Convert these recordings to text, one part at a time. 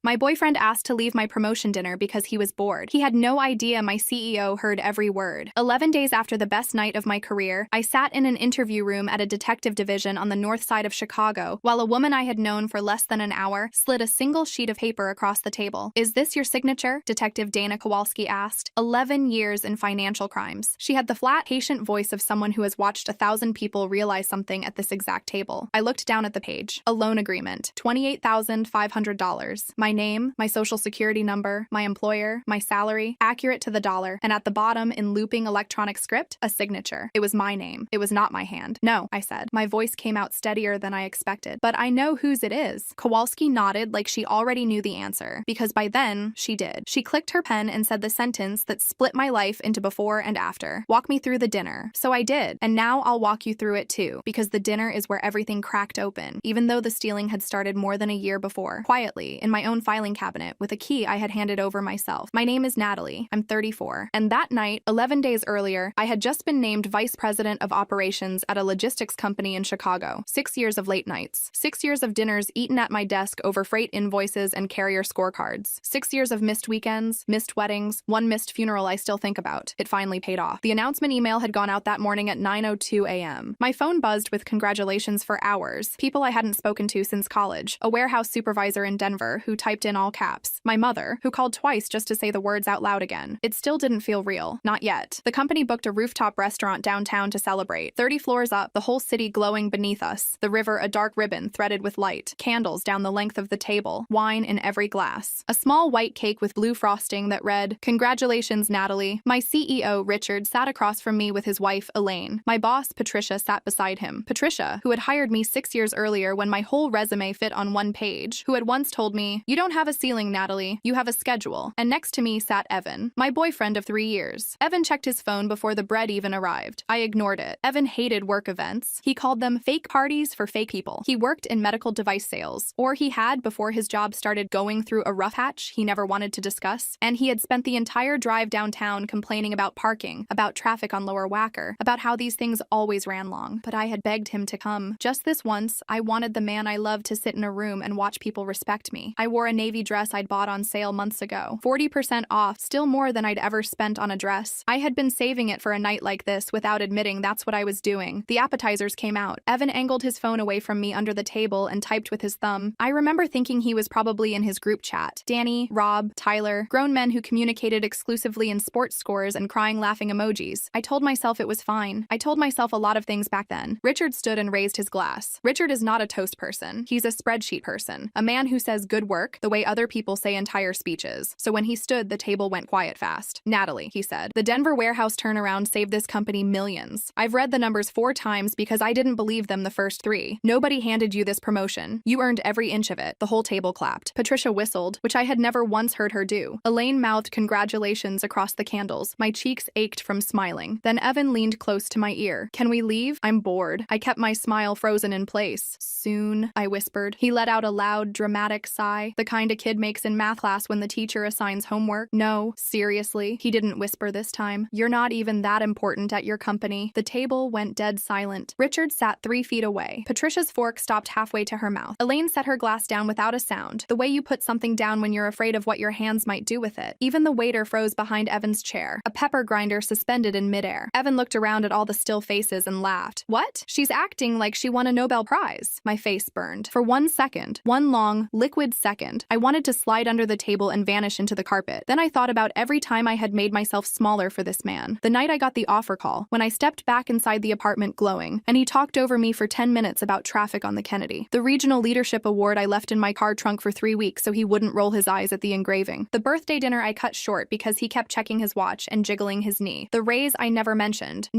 My boyfriend asked to leave my promotion dinner because he was bored. He had no idea my CEO heard every word. 11 days after the best night of my career, I sat in an interview room at a detective division on the north side of Chicago, while a woman I had known for less than an hour slid a single sheet of paper across the table. "Is this your signature?" Detective Dana Kowalski asked. 11 years in financial crimes. She had the flat, patient voice of someone who has watched 1,000 people realize something at this exact table. I looked down at the page. A loan agreement. $28,500. My name, my social security number, my employer, my salary, accurate to the dollar, and at the bottom, in looping electronic script, a signature. It was my name. It was not my hand. "No," I said. My voice came out steadier than I expected. "But I know whose it is." Kowalski nodded like she already knew the answer, because by then, she did. She clicked her pen and said the sentence that split my life into before and after. "Walk me through the dinner." So I did, and now I'll walk you through it too, because the dinner is where everything cracked open, even though the stealing had started more than a year before. Quietly, in my own filing cabinet, with a key I had handed over myself. My name is Natalie. I'm 34. And that night, 11 days earlier, I had just been named Vice President of Operations at a logistics company in Chicago. 6 years of late nights. 6 years of dinners eaten at my desk over freight invoices and carrier scorecards. 6 years of missed weekends, missed weddings, one missed funeral I still think about. It finally paid off. The announcement email had gone out that morning at 9:02 a.m. My phone buzzed with congratulations for hours. People I hadn't spoken to since college. A warehouse supervisor in Denver who typed in all caps. My mother, who called twice just to say the words out loud again. It still didn't feel real. Not yet. The company booked a rooftop restaurant downtown to celebrate. 30 floors up, the whole city glowing beneath us. The river a dark ribbon threaded with light. Candles down the length of the table. Wine in every glass. A small white cake with blue frosting that read, "Congratulations, Natalie." My CEO, Richard, sat across from me with his wife, Elaine. My boss, Patricia, sat beside him. Patricia, who had hired me 6 years earlier when my whole resume fit on one page, who had once told me, "You don't have a ceiling, Natalie. You have a schedule." And next to me sat Evan, my boyfriend of 3 years. Evan checked his phone before the bread even arrived. I ignored it. Evan hated work events. He called them fake parties for fake people. He worked in medical device sales, or he had before his job started going through a rough patch he never wanted to discuss, and he had spent the entire drive downtown complaining about parking, about traffic on Lower Wacker, about how these things always ran long. But I had begged him to come. Just this once, I wanted the man I loved to sit in a room and watch people respect me. I wore a navy dress I'd bought on sale months ago. 40% off, still more than I'd ever spent on a dress. I had been saving it for a night like this without admitting that's what I was doing. The appetizers came out. Evan angled his phone away from me under the table and typed with his thumb. I remember thinking he was probably in his group chat. Danny, Rob, Tyler, grown men who communicated exclusively in sports scores and crying laughing emojis. I told myself it was fine. I told myself a lot of things back then. Richard stood and raised his glass. Richard is not a toast person. He's a spreadsheet person. A man who says good work the way other people say entire speeches. So when he stood, the table went quiet fast. "Natalie," he said, "the Denver warehouse turnaround saved this company millions. I've read the numbers 4 times because I didn't believe them the first 3. Nobody handed you this promotion. You earned every inch of it." The whole table clapped. Patricia whistled, which I had never once heard her do. Elaine mouthed congratulations across the candles. My cheeks ached from smiling. Then Evan leaned close to my ear. "Can we leave? I'm bored." I kept my smile frozen in place. "Soon," I whispered. He let out a loud, dramatic sigh, the kind a kid makes in math class when the teacher assigns homework. "No, seriously." He didn't whisper this time. "You're not even that important at your company." The table went dead silent. Richard sat 3 feet away. Patricia's fork stopped halfway to her mouth. Elaine set her glass down without a sound, the way you put something down when you're afraid of what your hands might do with it. Even the waiter froze behind Evan's chair, a pepper grinder suspended in midair. Evan looked around at all the still faces and laughed. "What? She's acting like she won a Nobel Prize." My face burned. For 1 second, one long, liquid second, I wanted to slide under the table and vanish into the carpet. Then I thought about every time I had made myself smaller for this man. The night I got the offer call, when I stepped back inside the apartment glowing, and he talked over me for 10 minutes about traffic on the Kennedy. The regional leadership award I left in my car trunk for 3 weeks so he wouldn't roll his eyes at the engraving. The birthday dinner I cut short because he kept checking his watch and jiggling his knee. The raise I never mentioned,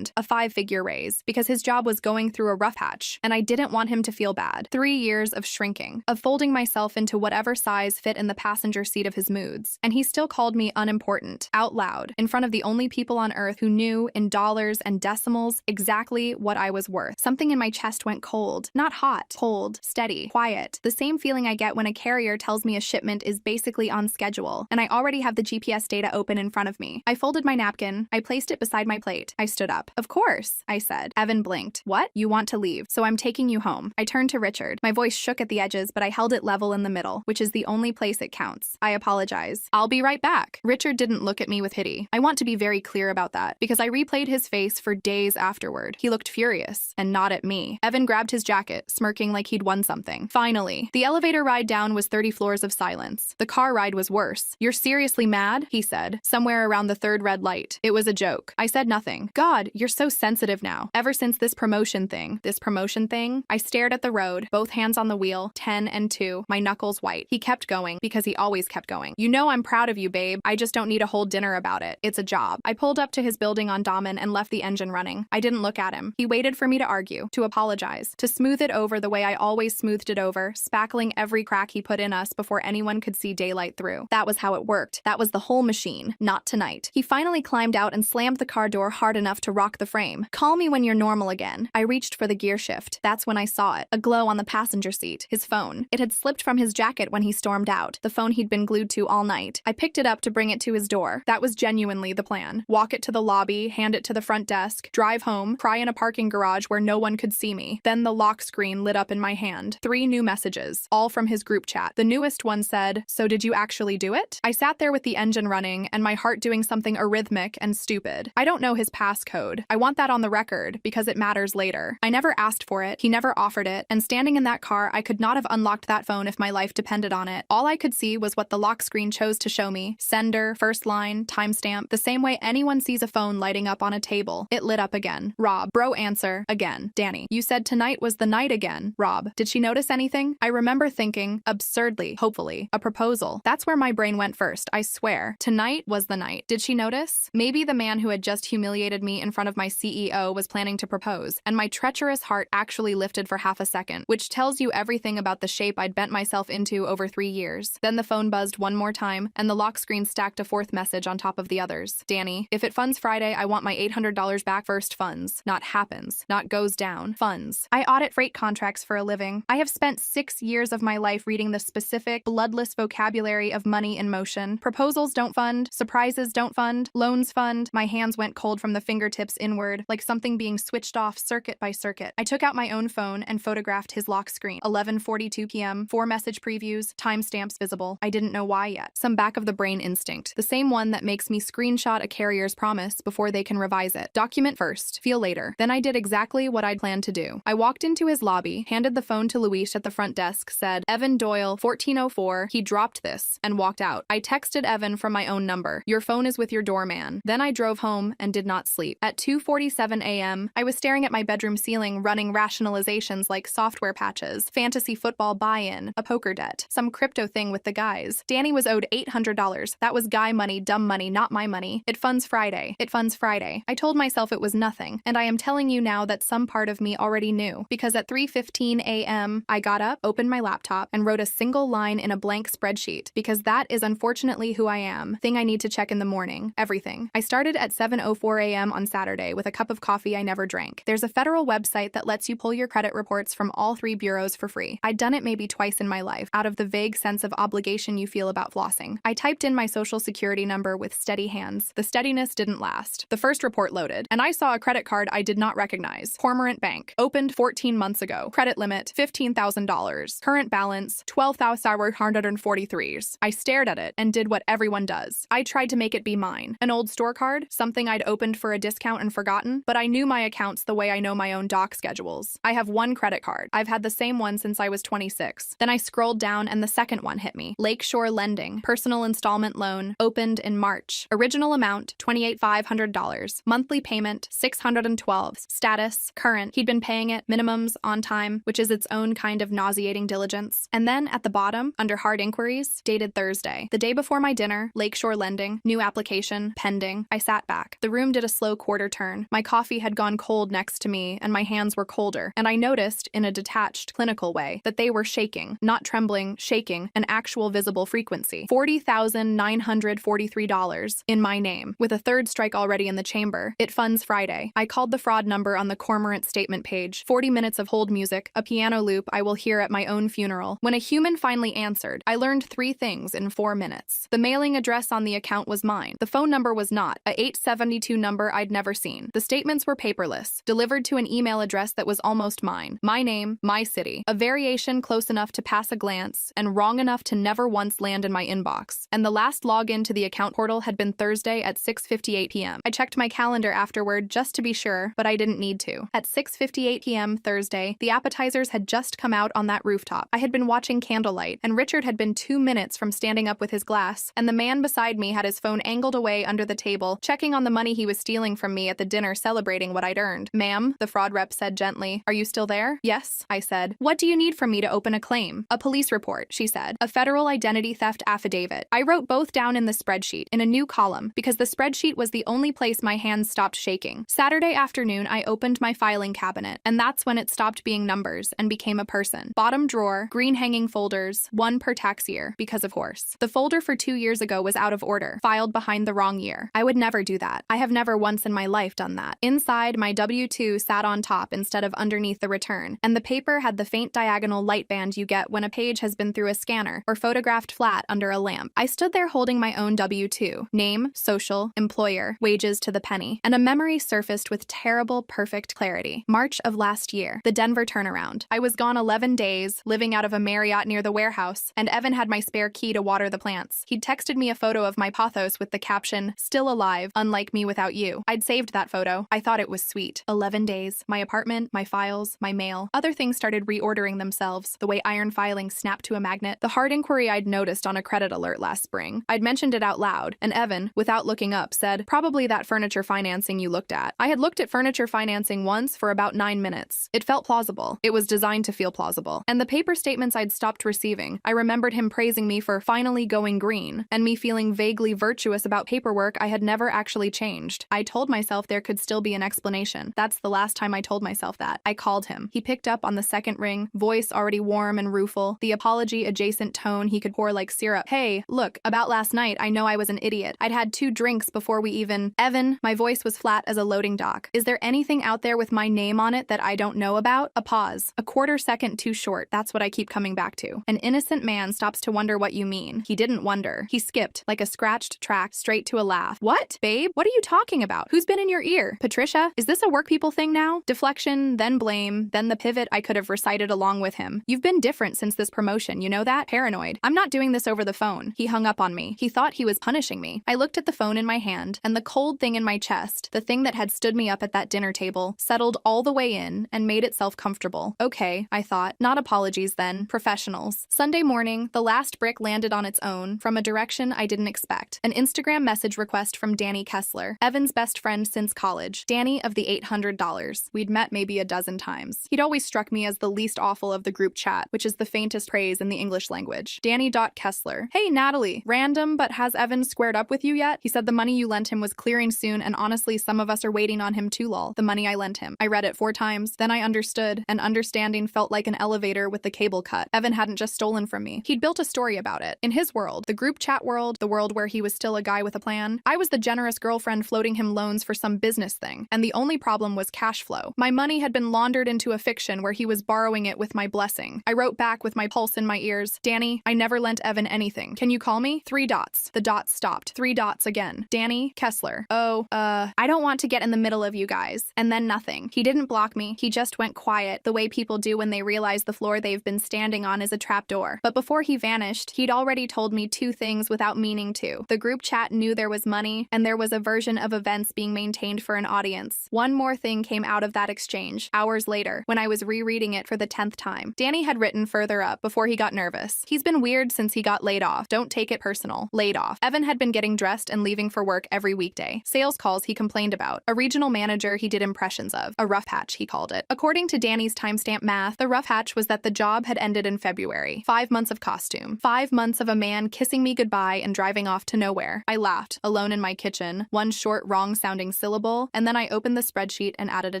a 5-figure raise, because his job was going through a rough patch, and I didn't want him to feel bad. 3 years of shrinking, of folding myself into whatever size fit in the passenger seat of his moods. And he still called me unimportant, out loud, in front of the only people on earth who knew, in dollars and decimals, exactly what I was worth. Something in my chest went cold. Not hot. Cold, steady, quiet. The same feeling I get when a carrier tells me a shipment is basically on schedule, and I already have the GPS data open in front of me. I folded my napkin. I placed it beside my plate. I stood up. "Of course," I said. Evan blinked. "What? You want to leave, so I'm taking you home." I turned to Richard. My voice shook at the edges, but I held it level in the middle, which is the only place it counts. I apologize. I'll be right back. Richard didn't look at me with pity. I want to be very clear about that, because I replayed his face for days afterward. He looked furious, and not at me. Evan grabbed his jacket, smirking like he'd won something. Finally, the elevator ride down was 30 floors of silence. The car ride was worse. You're seriously mad? He said, somewhere around the third red light. It was a joke. I said nothing. God, you're so sensitive now. Ever since this promotion thing, I stared at the road, both hands on the wheel, 10 and 2, my knuckles white. He kept going, because he always kept going. You know I'm proud of you, babe. I just don't need a whole dinner about it. It's a job. I pulled up to his building on Damen and left the engine running. I didn't look at him. He waited for me to argue, to apologize, to smooth it over the way I always smoothed it over, spackling every crack he put in us before anyone could see daylight through. That was how it worked. That was the whole machine. Not tonight. He finally climbed out and slammed the car door hard enough to rock the frame. Call me when you're normal again. I reached for the gear shift. That's when I saw it. A glow on the passenger seat. His phone. It had slipped from his jacket when he stormed out. The phone he'd been glued to all night. I picked it up to bring it to his door. That was genuinely the plan. Walk it to the lobby, hand it to the front desk, drive home, cry in a parking garage where no one could see me. Then the lock screen lit up in my hand. 3 new messages, all from his group chat. The newest one said, "So did you actually do it?" I sat there with the engine running and my heart doing something arrhythmic and stupid. I don't know his passcode. I want that on the record because it matters later. I never asked for it. He never offered it. And standing in that car, I could not have unlocked that phone if my life depended on it. All I could see was what the lock screen chose to show me. Sender, first line, timestamp, the same way anyone sees a phone lighting up on a table. It lit up again. Rob. Bro answer. Again. Danny. You said tonight was the night again. Rob. Did she notice anything? I remember thinking, absurdly, hopefully, a proposal. That's where my brain went first, I swear. Tonight was the night. Did she notice? Maybe the man who had just humiliated me in front of my CEO was planning to propose, and my treacherous heart actually lifted for half a second, which tells you everything about the shape I'd bent myself into over 3 years. Then the phone buzzed one more time, and the lock screen stacked a 4th message on top of the others. Danny, if it funds Friday, I want my $800 back first. Funds. Not happens. Not goes down. Funds. I audit freight contracts for a living. I have spent 6 years of my life reading the specific, bloodless vocabulary of money in motion. Proposals don't fund. Surprises don't fund. Loans fund. My hands went cold from the fingertips inward, like something being switched off circuit by circuit. I took out my own phone and photographed his lock screen. 11:42 p.m., 4 message previews, timestamps visible. I didn't know why yet. Some back of the brain instinct. The same one that makes me screenshot a carrier's promise before they can revise it. Document first, feel later. Then I did exactly what I'd planned to do. I walked into his lobby, handed the phone to Luis at the front desk, said, "Evan Doyle, 1404, he dropped this," and walked out. I texted Evan from my own number. "Your phone is with your doorman." Then I drove home and did not sleep. At 2:47 a.m., I was staring at my bedroom ceiling, running rationalizations like software patches, fantasy football buy-in, a poker debt, some crypto thing with the guys. Danny was owed $800. That was guy money, dumb money, not my money. It funds Friday. It funds Friday. I told myself it was nothing, and I am telling you now that some part of me already knew, because at 3:15 a.m., I got up, opened my laptop, and wrote a single line in a blank spreadsheet, because that is unfortunately who I am. Thing I need to check in the morning. Everything. I started at 7:04 a.m. on Saturday with a cup of coffee I never drank. There's a federal website that lets you pull your credit reports from all 3 bureaus for free. I'd done it maybe twice in my life, out of the vague sense of obligation you feel about flossing. I typed in my social security number with steady hands. The steadiness didn't last. The first report loaded, and I saw a credit card I did not recognize. Cormorant Bank. Opened 14 months ago. Credit limit, $15,000. Current balance, $12,143. I stared at it and did what everyone does. I tried to make it be mine. An old store card, something I'd opened for a discount and forgotten, but I knew my accounts the way I know my own doc schedules. I have one credit card. I've had the same one since I was 26. Then I scrolled down and the second one hit me. Lakeshore Lending. Personal installment loan. Opened in March. Original amount, $28,500. Monthly payment, $612. Status, current. He'd been paying it, minimums, on time, which is its own kind of nauseating diligence. And then at the bottom, under hard inquiries, dated Thursday. The day before my dinner, Lakeshore Lending, new application, pending. I sat back. The room did a slow quarter turn. My coffee had gone cold next to me, and my hands were colder. And I noticed, in a detached, clinical way, that they were shaking. Not trembling, shaking, an actual visible frequency. $40,943 in my name, with a third strike already in the chamber. It funds Friday. I called the fraud number on the Cormorant statement page. 40 minutes of hold music, a piano loop I will hear at my own funeral. When a human finally answered, I learned 3 things in 4 minutes. The mailing address on the account was mine. The phone number was not, a 872 number I'd never seen. The statements were paperless, delivered to an email address that was almost mine. My name, my city. A variation close enough to pass a glance, and wrong enough to never once land in my inbox. And the last login to the account portal had been Thursday at 6:58 p.m. I checked my calendar afterward just to be sure, but I didn't need to. At 6:58 p.m. Thursday, the appetizers had just come out on that rooftop. I had been watching Candlelight, and Richard had been 2 minutes from standing up with his glass, and the man beside me had his phone angled away under the table, checking on the money he was stealing from me at the dinner, celebrating what I'd earned. "Ma'am," the fraud rep said gently, "are you still there?" "Yes," I said. "What do you need from me to open a claim?" "A police report," she said. "A federal identity theft affidavit." I wrote both down in the spreadsheet, in a new column, because the spreadsheet was the only place my hands stopped shaking. Saturday afternoon, I opened my filing cabinet, and that's when it stopped being numbers and became a person. Bottom drawer, green hanging folders, one per tax year, because of horse. The folder for 2 years ago was out of order, filed behind the wrong year. I would never do that. I have never once in my life done that. Inside, my W-2 sat on top instead of underneath the return, and the paper had the faint diagonal light band you get when a page has been through a scanner or photographed flat under a lamp. I stood there holding my own W-2, name, social, employer, wages to the penny, and a memory surfaced with terrible, perfect clarity. March of last year, the Denver turnaround. I was gone 11 days, living out of a Marriott near the warehouse, and Evan had my spare key to water the plants. He'd texted me a photo of my pothos with the caption, "Still alive, unlike me without you." I'd saved that photo. I thought it was sweet. 11 days. My apartment, my files, my mail. Other things started reordering themselves, the way iron filings snapped to a magnet. The hard inquiry I'd noticed on a credit alert last spring. I'd mentioned it out loud, and Evan, without looking up, said, "Probably that furniture financing you looked at." I had looked at furniture financing once for about 9 minutes. It felt plausible. It was designed to feel plausible. And the paper statements I'd stopped receiving, I remembered him praising me for finally going green, and me feeling vaguely virtuous about paperwork I had never actually changed. I told myself there could still be an explanation. That's the last time I told myself that. I called him. He picked up on the second ring, voice already warm and rueful, the apology-adjacent tone he could pour like syrup. "Hey, look, about last night, I know I was an idiot. I'd had 2 drinks before we even—" "Evan," my voice was flat as a loading dock. "Is there anything out there with my name on it that I don't know about?" A pause. A quarter second too short. That's what I keep coming back to. An innocent man stops to wonder what you mean. He didn't wonder. He skipped, like a scratched track, straight to a laugh. "What? Babe? What are you talking about? Who's been in your ear? Patricia? Is this a work people thing now?" Deflection, then blame, then the pivot I could have recited along with him. "You've been different since this promotion, you know that? Paranoid. I'm not doing this over the phone." He hung up on me. He thought he was punishing me. I looked at the phone in my hand, and the cold thing in my chest, the thing that had stood me up at that dinner table, settled all the way in and made itself comfortable. Okay, I thought. Not apologies then. Professionals. Sunday morning, the last brick landed on its own, from a direction I didn't expect. An Instagram message request from Danny Kessler, Evan's best friend since college. Danny of the $800. We'd met maybe a dozen times. He'd always struck me as the least awful of the group chat, which is the faintest praise in the English language. Danny.Kessler. "Hey, Natalie. Random, but has Evan squared up with you yet? He said the money you lent him was clearing soon, and honestly, some of us are waiting on him too, lol." The money I lent him. I read it 4 times, then I understood, and understanding felt like an elevator with the cable cut. Evan hadn't just stolen from me. He'd built a story about it. In his world, the group chat world, the world where he was still a guy with a plan, I was the generous girlfriend floating him loans for some business thing, and the only problem was cash flow. My money had been laundered into a fiction where he was borrowing it with my blessing. I wrote back with my pulse in my ears, "Danny, I never lent Evan anything. Can you call me?" 3 dots. The dots stopped. 3 dots again. Danny Kessler. "Oh, I don't want to get in the middle of you guys." And then nothing. He didn't block me. He just went quiet, the way people do when they realize the floor they've been standing on is a trapdoor. But before he vanished, he'd already told me 2 things without meaning to. The group chat knew there was money, and there was a version of events being maintained for an audience. One more thing came out of that exchange, hours later, when I was rereading it for the 10th time. Danny had written further up, before he got nervous. "He's been weird since he got laid off. Don't take it personal. Laid off." Evan had been getting dressed and leaving for work every weekday. Sales calls he complained about. A regional manager he did impressions of. A rough patch, he called it. According to Danny's timestamp math, the rough patch was that the job had ended in February. 5 months of costume. 5 months of a man kissing me goodbye and driving off to nowhere. I laughed, alone in my kitchen, one short, wrong-sounding syllable, and then I opened the spreadsheet and added a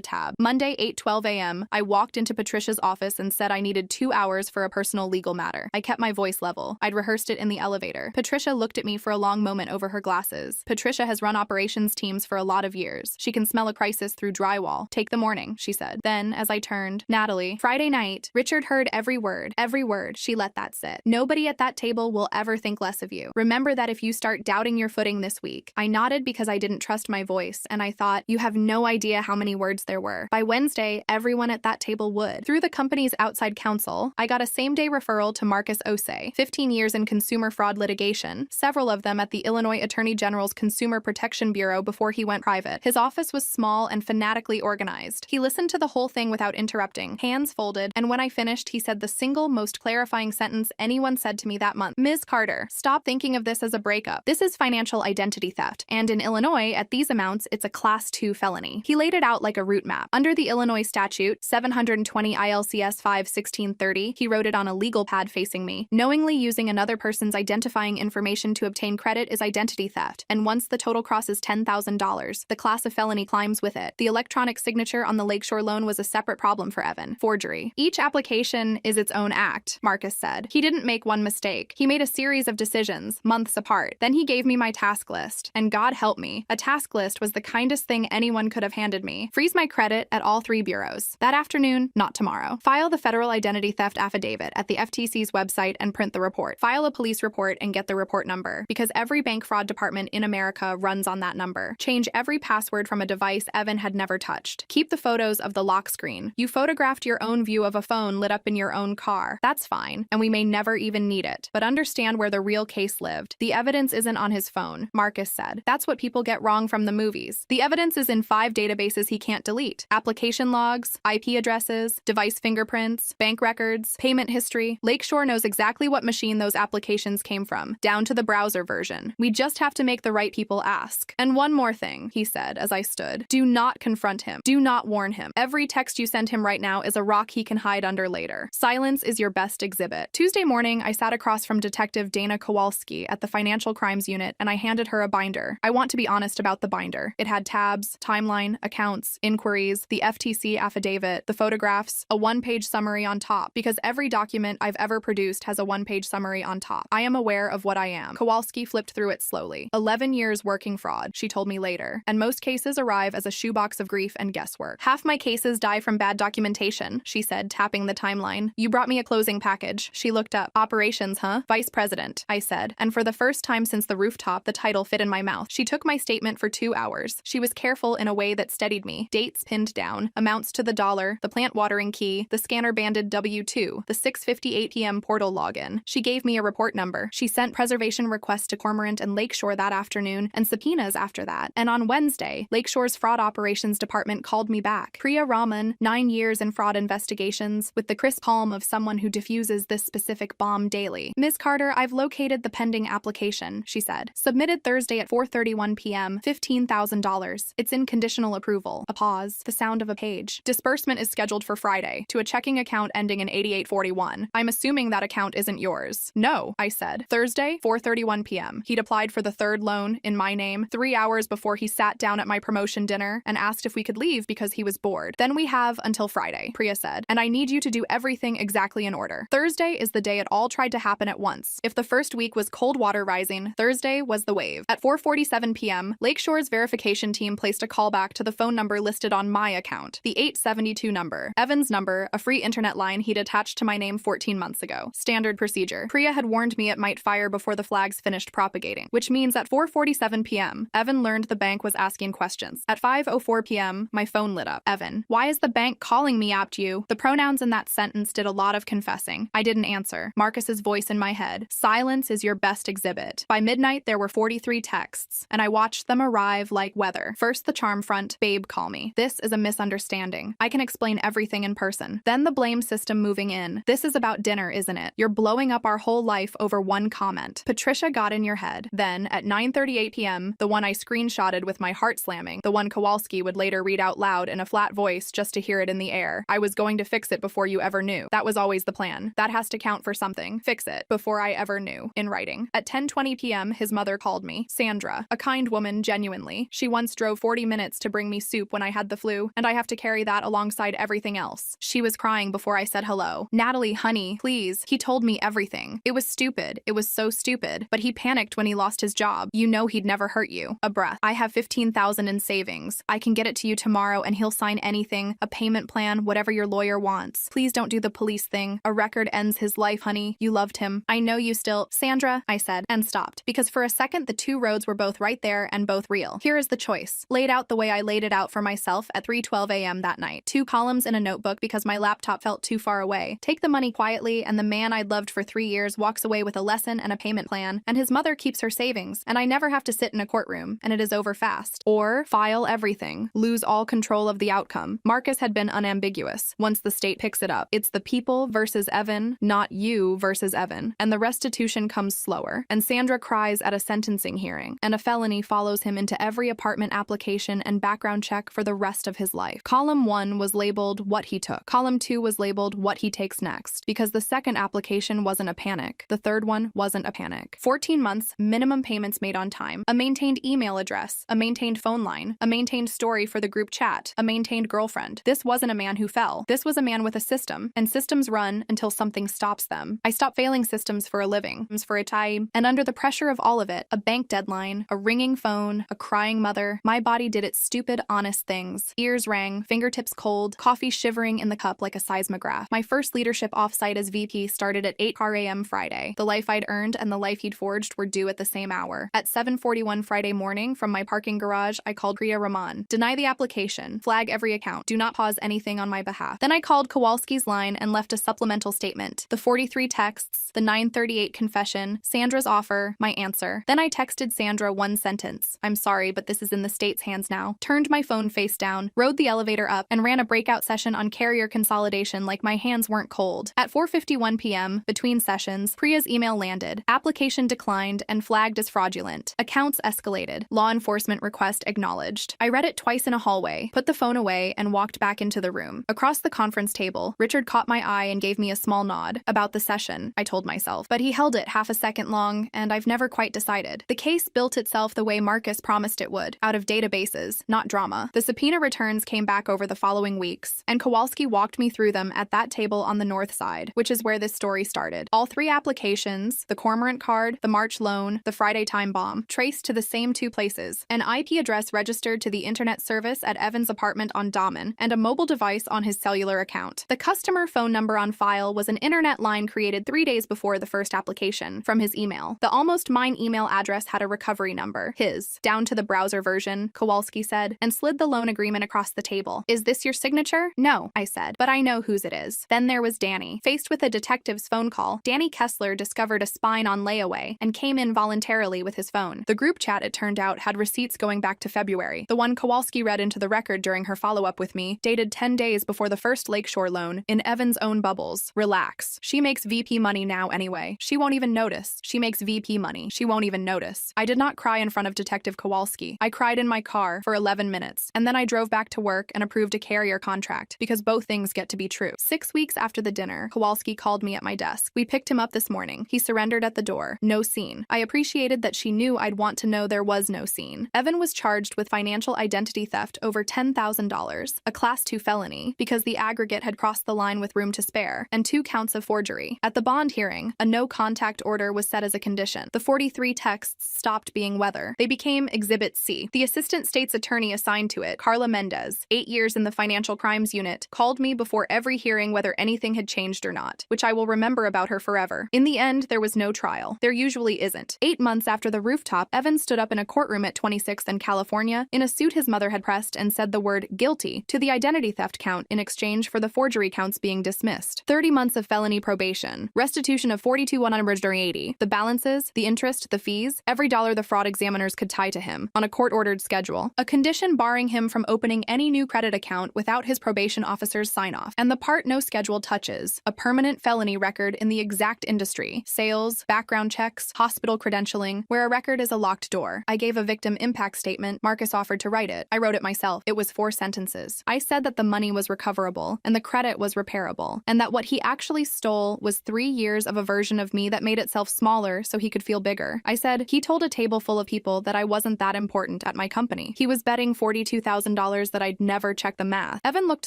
tab. Monday, 8:12 a.m., I walked into Patricia's office and said I needed 2 hours for a personal legal matter. I kept my voice level. I'd rehearsed it in the elevator. Patricia looked at me for a long moment over her glasses. Patricia has run operations teams for a lot of years. She can smell a crisis through drywall. "Take the morning," she said. Then, as I turned, "Natalie, Friday night." Richard heard every word. Every word. She let that sit. "Nobody at that table will ever think less of you. Remember that if you start doubting your footing this week." I nodded because I didn't trust my voice, and I thought, you have no idea how many words there were. By Wednesday, everyone at that table would. Through the company's outside counsel, I got a same Same day referral to Marcus Osei, 15 years in consumer fraud litigation, several of them at the Illinois Attorney General's Consumer Protection Bureau before he went private. His office was small and fanatically organized. He listened to the whole thing without interrupting, hands folded, and when I finished, he said the single most clarifying sentence anyone said to me that month. Ms. Carter, stop thinking of this as a breakup. This is financial identity theft, and in Illinois, at these amounts, it's a Class 2 felony. He laid it out like a route map. Under the Illinois statute, 720 ILCS 5-1630, he wrote it on a legal pad facing me. Knowingly using another person's identifying information to obtain credit is identity theft, and once the total crosses $10,000, the class of felony climbs with it. The electronic signature on the Lakeshore loan was a separate problem for Evan. Forgery. Each application is its own act, Marcus said. He didn't make one mistake. He made a series of decisions, months apart. Then he gave me my task list, and God help me, a task list was the kindest thing anyone could have handed me. Freeze my credit at all 3 bureaus. That afternoon, not tomorrow. File the federal identity theft affidavit at the FTC's website and print the report. File a police report and get the report number, because every bank fraud department in America runs on that number. Change every password from a device Evan had never touched. Keep the photos of the lock screen. You photographed your own view of a phone lit up in your own car. That's fine, and we may never even need it. But understand where the real case lived. The evidence isn't on his phone, Marcus said. That's what people get wrong from the movies. The evidence is in 5 databases he can't delete. Application logs, IP addresses, device fingerprints, bank records, payment history. Lakeshore knows exactly what machine those applications came from, down to the browser version. We just have to make the right people ask. And one more thing, he said as I stood. Do not confront him. Do not warn him. Every text you send him right now is a rock he can hide under later. Silence is your best exhibit. Tuesday morning, I sat across from Detective Dana Kowalski at the Financial Crimes Unit, and I handed her a binder. I want to be honest about the binder. It had tabs, timeline, accounts, inquiries, the FTC affidavit, the photographs, a 1-page summary on top, because every document I've ever produced has a 1-page summary on top. I am aware of what I am. Kowalski flipped through it slowly. 11 years working fraud, she told me later, and most cases arrive as a shoebox of grief and guesswork. Half my cases die from bad documentation, she said, tapping the timeline. You brought me a closing package. She looked up. Operations, huh? Vice President, I said, and for the first time since the rooftop, the title fit in my mouth. She took my statement for 2 hours. She was careful in a way that steadied me. Dates pinned down, amounts to the dollar, the plant watering key, the scanner banded W-2, the 6:58 p.m. portal login. She gave me a report number. She sent preservation requests to Cormorant and Lakeshore that afternoon and subpoenas after that. And on Wednesday, Lakeshore's fraud operations department called me back. Priya Raman, 9 years in fraud investigations, with the crisp calm of someone who diffuses this specific bomb daily. Ms. Carter, I've located the pending application, she said. Submitted Thursday at 4:31 p.m., $15,000. It's in conditional approval. A pause, the sound of a page. Disbursement is scheduled for Friday, to a checking account ending in 8841. I'm assuming that account isn't yours. No, I said. Thursday, 4:31 p.m. He'd applied for the 3rd loan, in my name, 3 hours before he sat down at my promotion dinner and asked if we could leave because he was bored. Then we have until Friday, Priya said, and I need you to do everything exactly in order. Thursday is the day it all tried to happen at once. If the first week was cold water rising, Thursday was the wave. At 4:47 p.m., Lakeshore's verification team placed a callback to the phone number listed on my account, the 872 number. Evan's number, a free internet line he'd attached to my name 14 months ago. Standard procedure. Priya had warned me it might fire before the flags finished propagating, which means at 4:47 p.m., Evan learned the bank was asking questions. At 5:04 p.m., my phone lit up. Evan, why is the bank calling me apt you? The pronouns in that sentence did a lot of confessing. I didn't answer. Marcus's voice in my head. Silence is your best exhibit. By midnight, there were 43 texts, and I watched them arrive like weather. First the charm front, babe call me. This is a misunderstanding. I can explain everything in person. Then the blame system moving in. This is about dinner, isn't it? You're blowing up our whole life over one comment. Patricia got in your head. Then, at 9:38 p.m., the one I screenshotted with my heart slamming, the one Kowalski would later read out loud in a flat voice just to hear it in the air. I was going to fix it before you ever knew. That was always the plan. That has to count for something. Fix it. Before I ever knew. In writing. At 10:20 p.m., his mother called me. Sandra. A kind woman, genuinely. She once drove 40 minutes to bring me soup when I had the flu, and I have to carry that alongside everything else. She was crying before I said hello. Natalie, honey, please. He told me everything. It was stupid. It was so stupid. But he panicked when he lost his job. You know he'd never hurt you. A breath. I have $15,000 in savings. I can get it to you tomorrow and he'll sign anything, a payment plan, whatever your lawyer wants. Please don't do the police thing. A record ends his life, honey. You loved him. I know you still. Sandra, I said, and stopped, because for a second the two roads were both right there and both real. Here is the choice. Laid out the way I laid it out for myself at 3:12 a.m. that night. 2 columns in a notebook because my laptop felt too far away. Take the money quietly, and the man I'd loved for 3 years walks away with a lesson and a payment plan, and his mother keeps her savings, and I never have to sit in a courtroom, and it is over fast. Or file everything, lose all control of the outcome. Marcus had been unambiguous. Once the state picks it up, it's the people versus Evan, not you versus Evan, and the restitution comes slower. And Sandra cries at a sentencing hearing, and a felony follows him into every apartment application and background check for the rest of his life. Column 1 was labeled what he took. Column 2 was labeled what he takes next, because the second application wasn't a panic. The third one wasn't a panic. 14 months, minimum payments made on time, a maintained email address, a maintained phone line, a maintained story for the group chat, a maintained girlfriend. This wasn't a man who fell. This was a man with a system, and systems run until something stops them. I stopped failing systems for a living, for a time, and under the pressure of all of it, a bank deadline, a ringing phone, a crying mother, my body did its stupid, honest things. Ears rang, fingertips cold, coffee shivering in the cup like a seismograph. My first leadership offsite as VP started at 8 a.m. Friday. The life I'd earned and the life he'd forged were due at the same hour. At 7:41 Friday morning, from my parking garage, I called Priya Rahman. Deny the application. Flag every account. Do not pause anything on my behalf. Then I called Kowalski's line and left a supplemental statement. The 43 texts, the 938 confession, Sandra's offer, my answer. Then I texted Sandra one sentence. I'm sorry, but this is in the state's hands now. Turned my phone face down, rode the elevator up, and ran a breakout session on carrier consolidation like my hands weren't cold. At 4:51 p.m., between sessions, Priya's email landed. Application declined and flagged as fraudulent. Accounts escalated. Law enforcement request acknowledged. I read it twice in a hallway, put the phone away, and walked back into the room. Across the conference table, Richard caught my eye and gave me a small nod. About the session, I told myself. But he held it half a second long, and I've never quite decided. The case built itself the way Marcus promised it would, out of databases, not drama. The subpoena returns came back over the following weeks, and Kowalski walked me through them at that table on the north side, which is where this story started. All 3 applications, the Cormorant card, the March loan, the Friday time bomb, traced to the same 2 places, an IP address registered to the internet service at Evan's apartment on Damen, and a mobile device on his cellular account. The customer phone number on file was an internet line created 3 days before the first application, from his email. The Almost Mine email address had a recovery number, his, down to the browser version, Kowalski said, and slid the loan agreement across the table. Is this your signature? No, I said, but I know whose it is. Then there was Danny. Faced with a detective's phone call, Danny Kessler discovered a spine on layaway and came in voluntarily with his phone. The group chat, it turned out, had receipts going back to February. The one Kowalski read into the record during her follow-up with me, dated 10 days before the first Lakeshore loan, in Evan's own bubbles. Relax. She makes VP money now anyway. She won't even notice. She makes VP money. She won't even notice. I did not cry in front of Detective Kowalski. I cried in my car for 11 minutes, and then I drove back to work and approved a carrier contract, because both things get to be true. 6 weeks after the dinner, Kowalski called me at my desk. We picked him up this morning. He surrendered at the door. No scene. I appreciated that she knew I'd want to know there was no scene. Evan was charged with financial identity theft over $10,000, a Class 2 felony, because the aggregate had crossed the line with room to spare, and 2 counts of forgery. At the bond hearing, a no-contact order was set as a condition. The 43 texts stopped being weather. They became Exhibit C. The assistant state's attorney assigned to it, Carla Mendez, 8 years in the financial crimes unit, called me before every hearing whether anything had changed or not, which I will remember about her forever. In the end, there was no trial. There usually isn't. 8 months after the rooftop, Evan stood up in a courtroom at 26th and California in a suit his mother had pressed and said the word guilty to the identity theft count in exchange for the forgery counts being dismissed. 30 months of felony probation, restitution of $42,180, the balances, the interest, the fees, every dollar the fraud examiners could tie to him, on a court-ordered schedule, a condition barring him from opening any new credit account without his probation officer's sign-off, and the part no schedule touches, a permanent felony record in the exact industry, sales, background checks, hospital credentialing, where a record is a locked door. I gave a victim impact statement. Marcus offered to write it. I wrote it myself. It was 4 sentences. I said that the money was recoverable, and the credit was repairable, and that what he actually stole was 3 years of a version of me that made itself smaller so he could feel bigger. I said, he told a table full of people that I wasn't that important at my company. He was betting $42,000 that I'd never check the math. Evan looked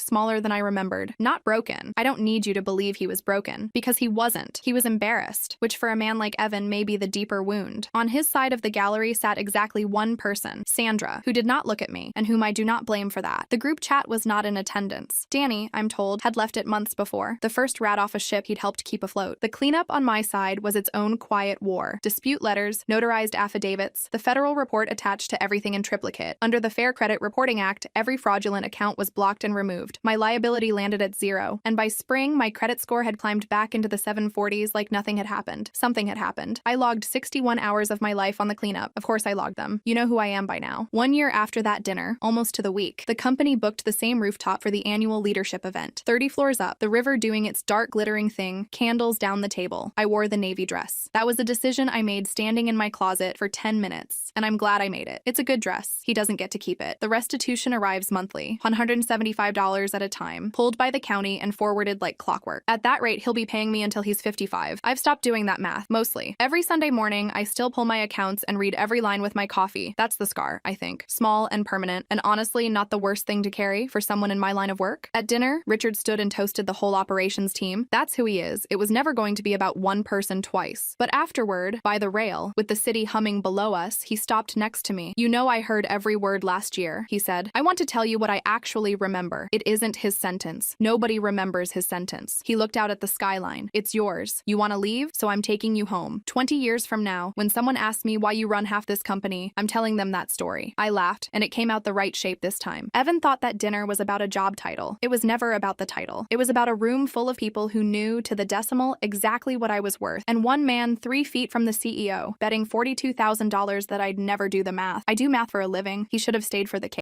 smaller than I remembered. Not broken. I don't need you to believe he was broken, because he wasn't. He was embarrassed, which for a man like Evan may be the deeper wound. On his side of the gallery sat exactly one person, Sandra, who did not look at me, and whom I do not blame for that. The group chat was not in attendance. Danny, I'm told, had left it months before, the first rat off a ship he'd helped keep afloat. The cleanup on my side was its own quiet war. Dispute letters, notarized affidavits, the federal report attached to everything in triplicate. Under the Fair Credit Reporting Act, every fraudulent account was blocked and removed. My liability landed at 0, and by spring, my credit score had climbed back into the 740s like nothing had happened. Something had happened. I logged 61 hours of my life on the cleanup. Of course I logged them. You know who I am by now. 1 year after that dinner, almost to the week, the company booked the same rooftop for the annual leadership event. 30 floors up, the river doing its dark glittering thing, candles down the table. I wore the navy dress. That was a decision I made standing in my closet for 10 minutes, and I'm glad I made it. It's a good dress. He doesn't get to keep it. The restitution arrives monthly, $175 at a time, pulled by the county and forwarded like clockwork. At that rate, he'll be paying me until he's 55. I've stopped doing that math, mostly. Every Sunday morning, I still pull my accounts and read every line with my coffee. That's the scar, I think. Small and permanent, and honestly not the worst thing to carry for someone in my line of work. At dinner, Richard stood and toasted the whole operations team. That's who he is. It was never going to be about one person twice. But afterward, by the rail, with the city humming below us, he stopped next to me. You know I heard every word last year, he said. I want to tell you what I actually remember. It isn't his sentence. Nobody remembers his sentence. He looked out at the skyline. It's yours. You want to leave? So I'm taking you home. 20 years from now, when someone asks me why you run half this company, I'm telling them that story. I laughed, and it came out the right shape this time. Evan thought that dinner was about a job title. It was never about the title. It was about a room full of people who knew to the decimal exactly what I was worth, and one man 3 feet from the CEO, betting $42,000 that I'd never do the math. I do math for a living. He should have stayed for the cake.